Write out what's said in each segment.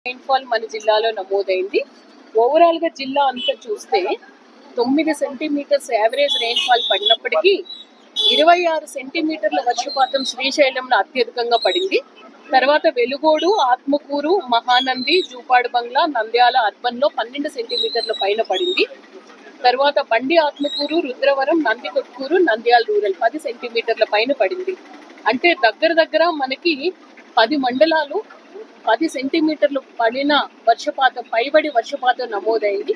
Rainfall మన జిల్లాలో నమోదైంది. ఓవరాల్ గా జిల్లా అంతా చూస్తే 9 సెంటీమీటర్స్ యావరేజ్ రెయిన్ఫాల్ పడినప్పటికీ 26 సెంటీమీటర్ల వర్షపాతం శ్రీశైలంలో అత్యధికంగా పడింది. తర్వాత వెలుగోడు, ఆత్మకూరు, మహానంది, జూపాడు బంగ్లా, నంద్యాల అర్బన్ లో 12 సెంటీమీటర్ల పైన పడింది. తర్వాత బండి ఆత్మకూరు, రుద్రవరం, నందికొట్కూరు, నంద్యాల రూరల్ 10 సెంటీమీటర్ల పైన పడింది. అంటే దగ్గర మనకి 10 మండలాలు 10 సెంటీమీటర్లు పడిన వర్షపాతం, పైబడి వర్షపాతం నమోదైంది.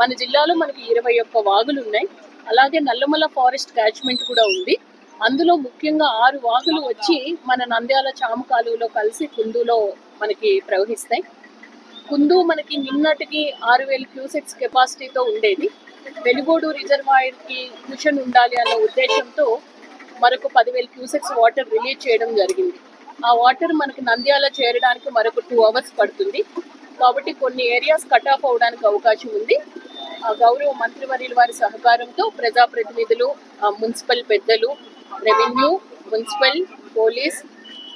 మన జిల్లాలో మనకి 21 వాగులు ఉన్నాయి. అలాగే నల్లమల ఫారెస్ట్ క్యాచ్మెంట్ కూడా ఉంది. అందులో ముఖ్యంగా 6 వాగులు వచ్చి మన నంద్యాల చామ కాలువలో కలిసి కుందులో మనకి ప్రవహిస్తాయి. కుందు మనకి నిన్నటికి 6,000 క్యూసెక్స్ కెపాసిటీతో ఉండేది. వెలుగోడు రిజర్వాయర్ కి కుషన్ ఉండాలి అన్న ఉద్దేశంతో మరొక 10,000 క్యూసెక్స్ వాటర్ రిలీజ్ చేయడం జరిగింది. ఆ వాటర్ మనకి నంద్యాల చేరడానికి మరొక 2 అవర్స్ పడుతుంది. కాబట్టి కొన్ని ఏరియాస్ కట్ ఆఫ్ అవడానికి అవకాశం ఉంది. గౌరవ మంత్రివర్యుల వారి సహకారంతో ప్రజాప్రతినిధులు, మున్సిపల్ పెద్దలు, రెవెన్యూ, మున్సిపల్, పోలీస్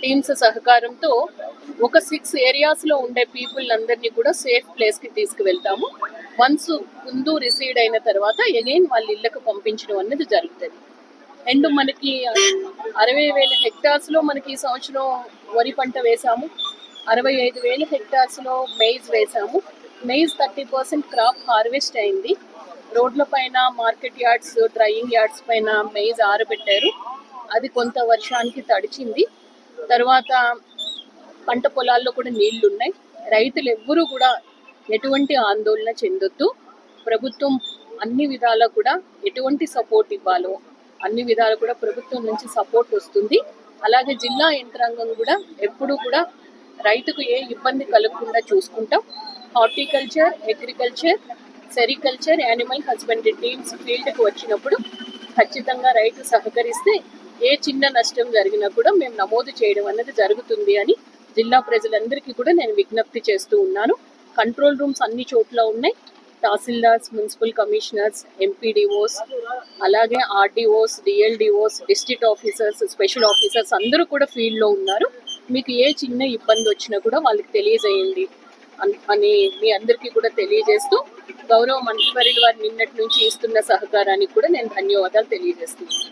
టీమ్స్ సహకారంతో ఒక 6 ఏరియాస్ లో ఉండే పీపుల్ అందరినీ కూడా సేఫ్ ప్లేస్ కి తీసుకువెళ్తాము. వన్స్ కుందు రిసీడ్ అయిన తర్వాత అగైన్ వాళ్ళ ఇళ్లకు పంపించడం అనేది జరుగుతుంది. అండ్ మనకి 60,000 హెక్టార్స్ లో మనకి ఈ సంవత్సరం వరి పంట వేసాము. 65,000 హెక్టార్స్ లో మెయిజ్ వేసాము. మెయిజ్ 30% క్రాప్ హార్వెస్ట్ అయింది. రోడ్ల పైన, మార్కెట్ యార్డ్స్, డ్రైయింగ్ యార్డ్స్ పైన మెయిజ్ ఆరబెట్టారు. అది కొంత వర్షానికి తడిచింది. తర్వాత పంట పొలాల్లో కూడా నీళ్లు ఉన్నాయి. రైతులు ఎవ్వరూ కూడా ఎటువంటి ఆందోళన చెందొద్దు. ప్రభుత్వం అన్ని విధాలా కూడా ఎటువంటి సపోర్ట్ ఇవ్వాలో అన్ని విధాలు కూడా ప్రభుత్వం నుంచి సపోర్ట్ వస్తుంది. అలాగే జిల్లా యంత్రాంగం కూడా ఎప్పుడు కూడా రైతుకు ఏ ఇబ్బంది కలగకుండా చూసుకుంటాం. Horticulture, agriculture, sericulture, animal husbandry teams ఫీల్డ్కి వచ్చినప్పుడు ఖచ్చితంగా రైతు సహకరిస్తే ఏ చిన్న నష్టం జరిగినా కూడా మేము నమోదు చేయడం అనేది జరుగుతుంది అని జిల్లా ప్రజలందరికీ కూడా నేను విజ్ఞప్తి చేస్తూ ఉన్నాను. కంట్రోల్ రూమ్స్ అన్ని చోట్ల ఉన్నాయి. తహసీల్దార్స్, మున్సిపల్ కమిషనర్స్, ఎంపీడీఓస్, అలాగే RDOs, DLDOs, district officers, special officers అందరూ కూడా ఫీల్డ్లో ఉన్నారు. మీకు ఏ చిన్న ఇబ్బంది వచ్చినా కూడా వాళ్ళకి తెలియజేయండి అని మీ అందరికీ కూడా తెలియజేస్తూ గౌరవ మంత్రివర్యుల వారు నిన్నటి నుంచి ఇస్తున్న సహకారానికి కూడా నేను ధన్యవాదాలు తెలియజేస్తున్నాను.